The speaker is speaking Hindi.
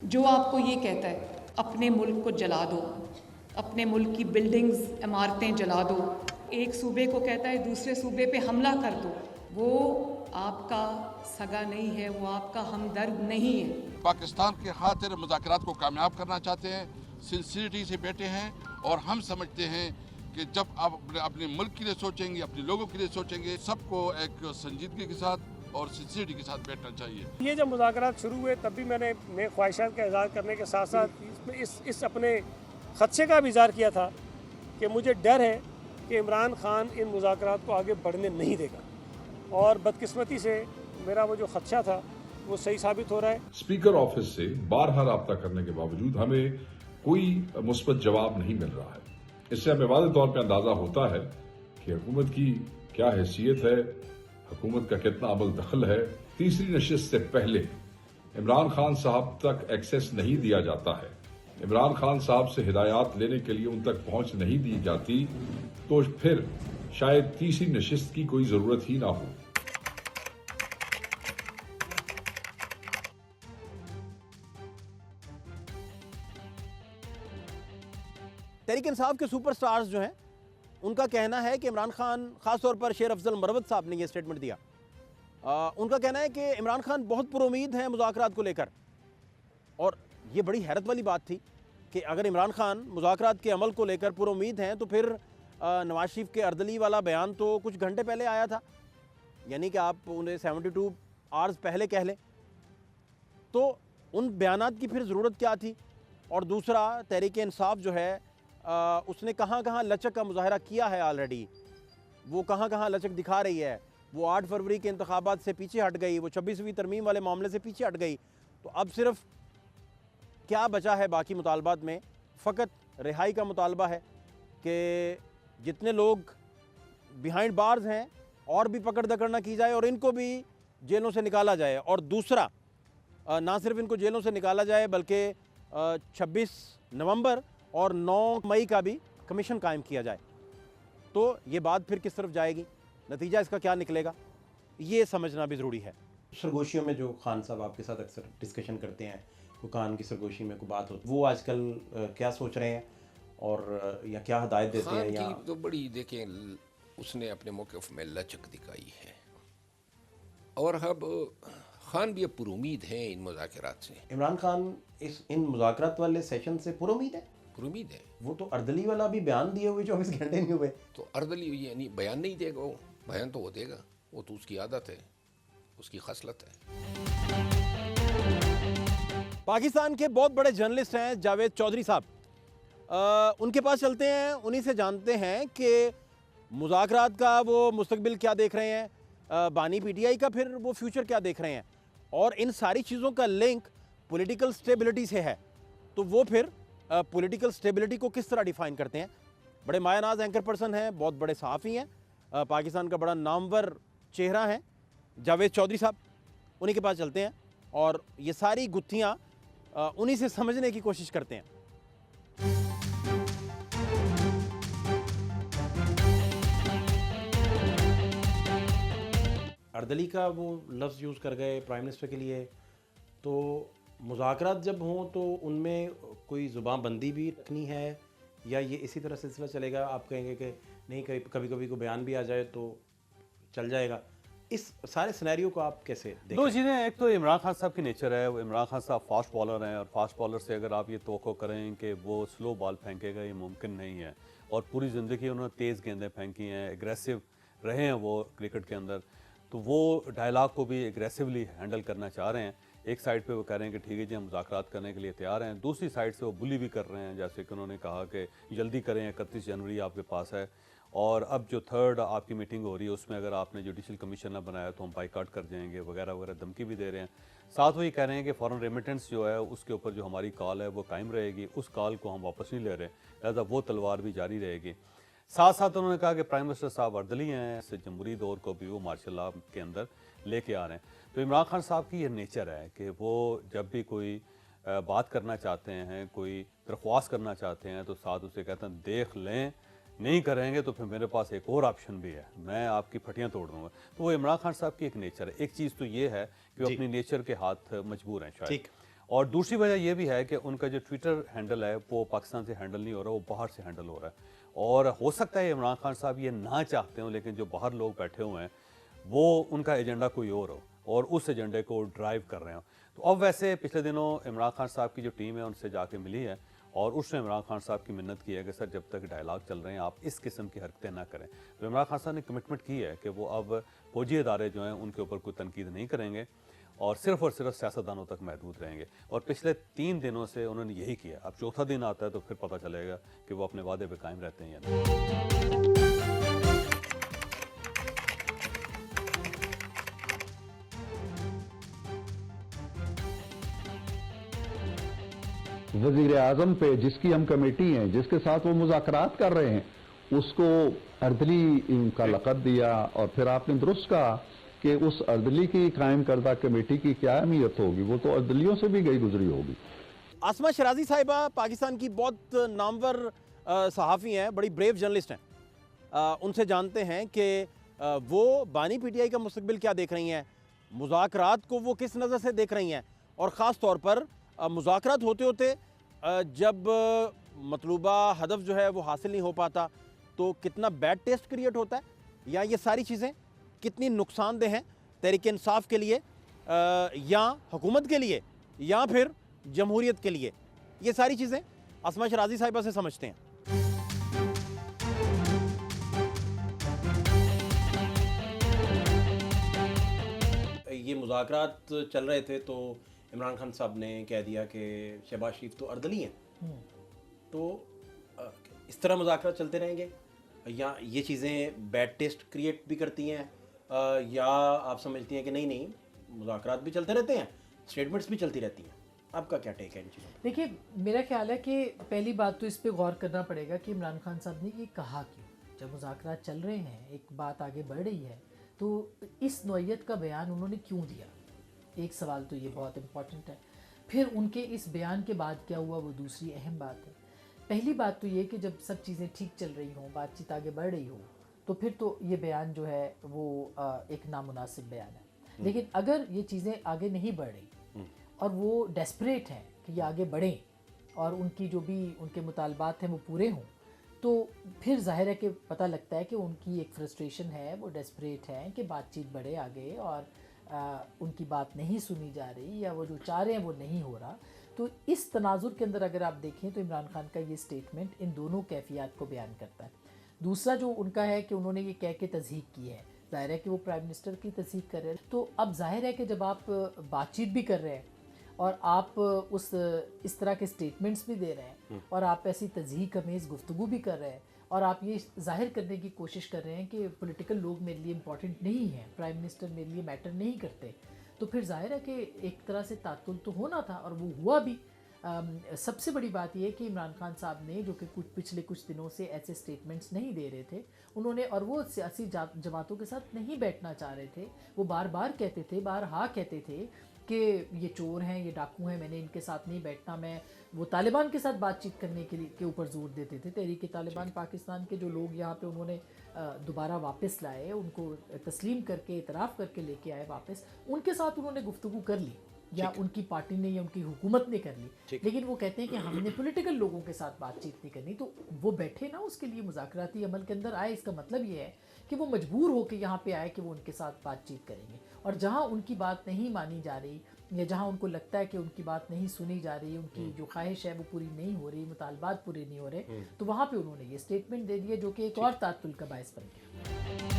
जो आपको ये कहता है अपने मुल्क को जला दो, अपने मुल्क की बिल्डिंग्स, इमारतें जला दो, एक सूबे को कहता है दूसरे सूबे पे हमला कर दो, वो आपका सगा नहीं है, वो आपका हमदर्द नहीं है। पाकिस्तान के खातिर मुज़ाकरात को कामयाब करना चाहते हैं, सिंसियरिटी से बैठे हैं और हम समझते हैं कि जब आप अपने मुल्क के लिए सोचेंगे, अपने लोगों के लिए सोचेंगे, सबको एक संजीदगी के साथ और सिंसियरिटी के साथ बैठना चाहिए। ये जब मुज़ाकरात शुरू हुए तब भी मैंने ख्वाहिशात का इज़हार करने के साथ साथ इस अपने खदशे का भी इज़हार किया था कि मुझे डर है कि इमरान खान इन मुज़ाकरात को आगे बढ़ने नहीं देगा, और बदकिस्मती से मेरा वो जो खदशा था वो सही साबित हो रहा है। स्पीकर ऑफिस से बारहा रब्ता करने के बावजूद हमें कोई मुस्बत जवाब नहीं मिल रहा है। इससे हमें वाज़ेह तौर पर अंदाजा होता है कि हुकूमत की क्या हैसियत है, हुकूमत का कितना अमल दखल है। तीसरी नशिस्त से पहले इमरान खान साहब तक एक्सेस नहीं दिया जाता है, इमरान खान साहब से हिदायत लेने के लिए उन तक पहुंच नहीं दी जाती, तो फिर शायद तीसरी नशिस्त की कोई जरूरत ही ना हो। तहरीक इंसाफ के सुपरस्टार्स जो हैं उनका कहना है कि इमरान खान, ख़ासतौर पर शेर अफजल मरवत साहब ने ये स्टेटमेंट दिया, उनका कहना है कि इमरान खान बहुत पुरुमीद हैं मुज़ाकरात को लेकर। और ये बड़ी हैरत वाली बात थी कि अगर इमरान खान मुज़ाकरात के अमल को लेकर पुरुमीद हैं तो फिर नवाज शरीफ के अर्दली वाला बयान तो कुछ घंटे पहले आया था, यानी कि आप उन्हें 72 आवर्स पहले कह लें, तो उन बयानात की फिर ज़रूरत क्या थी। और दूसरा, तहरीक इंसाफ जो है उसने कहाँ कहाँ लचक का मुजाहरा किया है ऑलरेडी, वो कहाँ कहाँ लचक दिखा रही है। वो 8 फरवरी के इंतखाबात से पीछे हट गई, वो 26वीं तरमीम वाले मामले से पीछे हट गई, तो अब सिर्फ क्या बचा है बाकी मुतालबात में? फ़कत रिहाई का मुतालबा है कि जितने लोग बिहाइंड बार्स हैं और भी पकड़ दकड़ ना की जाए और इनको भी जेलों से निकाला जाए। और दूसरा, ना सिर्फ इनको जेलों से निकाला जाए बल्कि 26 नवंबर और 9 मई का भी कमीशन कायम किया जाए। तो ये बात फिर किस तरफ जाएगी, नतीजा इसका क्या निकलेगा, ये समझना भी ज़रूरी है। सरगोशियों में जो खान साहब आपके साथ अक्सर डिस्कशन करते हैं, वो खान की सरगोशी में कोई बात होती, वो आजकल क्या सोच रहे हैं और या क्या हदायत देते हैं? या तो बड़ी देखें, उसने अपने मौक़िफ़ में लचक दिखाई है और अब खान भी अब पुरुमीद हैं इन मुज़ाकरात से। इमरान खान इन मुज़ाकरात वाले सेशन से पुरुमीद है? पुरुमीद है। वो तो अर्दली वाला भी बयान दिए हुए 24 घंटे नहीं हुए। तो अर्दली यानी बयान नहीं देगा, वो बयान तो वो देगा, वो तो उसकी आदत है, उसकी खसलत है। पाकिस्तान के बहुत बड़े जर्नलिस्ट हैं जावेद चौधरी साहब, उनके पास चलते हैं, उन्हीं से जानते हैं कि मुज़ाकरात का वो मुस्तकबिल क्या देख रहे हैं, बानी पीटीआई का फिर वो फ्यूचर क्या देख रहे हैं, और इन सारी चीज़ों का लिंक पॉलिटिकल स्टेबिलिटी से है। तो वो फिर पॉलिटिकल स्टेबिलिटी को किस तरह डिफ़ाइन करते हैं। बड़े मायानाज एंकर पर्सन हैं, बहुत बड़े सहाफ़ी हैं, पाकिस्तान का बड़ा नामवर चेहरा हैं जावेद चौधरी साहब, उन्हीं के पास चलते हैं और ये सारी गुत्थियाँ उन्हीं से समझने की कोशिश करते हैं। अर्दली का वो लफ्ज़ यूज़ कर गए प्राइम मिनिस्टर के लिए, तो मुज़ाकरात जब हों तो उनमें कोई ज़ुबान बंदी भी रखनी है या ये इसी तरह सिलसिला चलेगा? आप कहेंगे कि नहीं, कभी कभी को बयान भी आ जाए तो चल जाएगा। इस सारे सिनेरियो को आप कैसे देखते हैं? दो चीज़ें, एक तो इमरान खान साहब की नेचर है, वो इमरान खान साहब फास्ट बॉलर हैं और फास्ट बॉलर से अगर आप ये तवक्को करें कि वो स्लो बॉल फेंकेगा, ये मुमकिन नहीं है। और पूरी ज़िंदगी उन्होंने तेज़ गेंदें फेंकी हैं, एग्रेसिव रहे हैं वो क्रिकेट के अंदर, तो वो डायलॉग को भी एग्रेसिवली हैंडल करना चाह रहे हैं। एक साइड पे वो कह रहे हैं कि ठीक है जी, हम मुज़ाकरात करने के लिए तैयार हैं, दूसरी साइड से वो बुली भी कर रहे हैं, जैसे कि उन्होंने कहा कि जल्दी करें, 31 जनवरी आपके पास है और अब जो 3rd आपकी मीटिंग हो रही है उसमें अगर आपने जुडिशल कमीशन ना बनाया तो हम बाइकआउट कर जाएंगे वगैरह वगैरह, धमकी भी दे रहे हैं। साथ वो ये कह रहे हैं कि फॉरेन रेमिटेंस जो है उसके ऊपर जो हमारी कॉल है वो कायम रहेगी, उस कॉल को हम वापस नहीं ले रहे, लिहाजा वो तलवार भी जारी रहेगी। साथ साथ उन्होंने कहा कि प्राइम मिनिस्टर साहब अर्दली हैं, इससे जमहूरी दौर को भी वो मार्शल लॉ के अंदर लेके आ रहे हैं। तो इमरान खान साहब की ये नेचर है कि वो जब भी कोई बात करना चाहते हैं, कोई दरख्वास्त करना चाहते हैं, तो साथ उसे कहते हैं देख लें, नहीं करेंगे तो फिर मेरे पास एक और ऑप्शन भी है, मैं आपकी फटियां तोड़ दूंगा। तो वो इमरान खान साहब की एक नेचर है। एक चीज़ तो ये है कि वो अपनी नेचर के हाथ मजबूर हैं शायद। और दूसरी वजह यह भी है कि उनका जो ट्विटर हैंडल है वो पाकिस्तान से हैंडल नहीं हो रहा, वो बाहर से हैंडल हो रहा है। और हो सकता है इमरान खान साहब ये ना चाहते हो, लेकिन जो बाहर लोग बैठे हुए हैं वो उनका एजेंडा कोई और हो और उस एजेंडे को ड्राइव कर रहे हो। तो अब वैसे पिछले दिनों इमरान खान साहब की जो टीम है उनसे जाके मिली है और उसने इमरान खान साहब की मिन्नत की है कि सर जब तक डायलॉग चल रहे हैं आप इस किस्म की हरकतें ना करें। तो इमरान खान साहब ने कमिटमेंट की है कि वो अब फौजी अदारे जो हैं उनके ऊपर कोई तनकीद नहीं करेंगे और सिर्फ सियासतदानों तक महदूद रहेंगे। और पिछले 3 दिनों से उन्होंने यही किया। अब चौथा दिन आता है तो फिर पता चलेगा कि वो अपने वादे पे कायम रहते हैं या नहीं। वज़ीर आज़म पे जिसकी हम कमेटी हैं, जिसके साथ वो मुज़ाकरात कर रहे हैं, उसको अर्दली का लक़ब दिया और फिर आपने दुरुस्त कहा कि उस अर्दली की कायम करदा कमेटी की क्या अहमियत होगी, वो तो अर्दलियों से भी गई गुजरी होगी। आसमा शराजी साहिबा पाकिस्तान की बहुत नामवर सहाफ़ी हैं, बड़ी ब्रेव जर्नलिस्ट हैं। उनसे जानते हैं कि वो बानी पीटीआई का मुस्तकबिल क्या देख रही हैं, मुज़ाकरात को वो किस नज़र से देख रही हैं और ख़ास तौर पर मुज़ाकरात होते होते जब मतलूबा हदफ जो है वो हासिल नहीं हो पाता तो कितना बैड टेस्ट क्रिएट होता है, या ये सारी चीज़ें कितनी नुकसानदेह हैं तहरीक इंसाफ के लिए या हुकूमत के लिए या फिर जमहूरियत के लिए। ये सारी चीज़ें आसमा शराजी साहिबा से समझते हैं। ये मुज़ाकरात चल रहे थे तो इमरान खान साहब ने कह दिया कि शहबाज शरीफ तो अर्दली हैं, तो इस तरह मुज़ाकरात चलते रहेंगे या ये चीज़ें बैड टेस्ट क्रिएट भी करती हैं, या आप समझती हैं कि नहीं नहीं मुज़ाकरात भी चलते रहते हैं, स्टेटमेंट्स भी चलती रहती हैं? आपका क्या टेक है इन चीज़ों? देखिए, मेरा ख्याल है कि पहली बात तो इस पे गौर करना पड़ेगा कि इमरान खान साहब ने ये कहा क्यों। जब मुज़ाकरात चल रहे हैं, एक बात आगे बढ़ रही है, तो इस नौइयत का बयान उन्होंने क्यों दिया? एक सवाल तो ये बहुत इम्पॉर्टेंट है। फिर उनके इस बयान के बाद क्या हुआ, वो दूसरी अहम बात है। पहली बात तो ये कि जब सब चीज़ें ठीक चल रही हों, बातचीत आगे बढ़ रही हो, तो फिर तो ये बयान जो है वो एक नामुनासिब बयान है। लेकिन अगर ये चीज़ें आगे नहीं बढ़ रही और वो डेस्परेट हैं कि ये आगे बढ़ें और उनकी जो भी उनके मुतालबात हैं वो पूरे हों, तो फिर ज़ाहिर है कि पता लगता है कि उनकी एक फ्रस्ट्रेशन है, वो डेस्परेट हैं कि बातचीत बढ़े आगे और उनकी बात नहीं सुनी जा रही या वो जो चाह रहे हैं वो नहीं हो रहा। तो इस तनाजुर के अंदर अगर आप देखें तो इमरान खान का ये स्टेटमेंट इन दोनों कैफियत को बयान करता है। दूसरा जो उनका है कि उन्होंने ये कह के तस्दीक की है, ज़ाहिर है कि वो प्राइम मिनिस्टर की तस्दीक कर रहे हैं। तो अब जाहिर है कि जब आप बातचीत भी कर रहे हैं और आप इस तरह के स्टेटमेंट्स भी दे रहे हैं और आप ऐसी तज़हीक अमेज़ गुफ्तगू भी कर रहे हैं और आप ये ज़ाहिर करने की कोशिश कर रहे हैं कि पॉलिटिकल लोग मेरे लिए इम्पॉर्टेंट नहीं हैं, प्राइम मिनिस्टर मेरे लिए मैटर नहीं करते, तो फिर ज़ाहिर है कि एक तरह से तात्तुल तो होना था और वो हुआ भी। सबसे बड़ी बात यह कि इमरान खान साहब ने, जो कि पिछले कुछ दिनों से ऐसे स्टेटमेंट्स नहीं दे रहे थे, उन्होंने, और वो सियासी जमातों के साथ नहीं बैठना चाह रहे थे, वो बार बार कहते थे, बारहा कहते थे कि ये चोर हैं, ये डाकू हैं, मैंने इनके साथ नहीं बैठना। मैं वो तालिबान के साथ बातचीत करने के ऊपर जोर देते थे। तहरीक तालिबान पाकिस्तान के जो लोग यहाँ पे उन्होंने दोबारा वापस लाए, उनको तस्लीम करके इतराफ़ करके लेके आए वापस, उनके साथ उन्होंने गुफ्तगू कर ली या उनकी पार्टी ने या उनकी हुकूमत ने कर ली। लेकिन वो कहते हैं कि हमने पॉलिटिकल लोगों के साथ बातचीत नहीं करनी, तो वो बैठे ना उसके लिए मुज़ाकराती अमल के अंदर आए। इसका मतलब ये है कि वो मजबूर होकर यहाँ पे आए कि वो उनके साथ बातचीत करेंगे, और जहाँ उनकी बात नहीं मानी जा रही या जहाँ उनको लगता है कि उनकी बात नहीं सुनी जा रही, उनकी जो ख्वाहिश है वो पूरी नहीं हो रही, मुतालबात पूरे नहीं हो रहे, तो वहाँ पे उन्होंने ये स्टेटमेंट दे दिए जो कि एक और तात्तुल का बायस बन गया।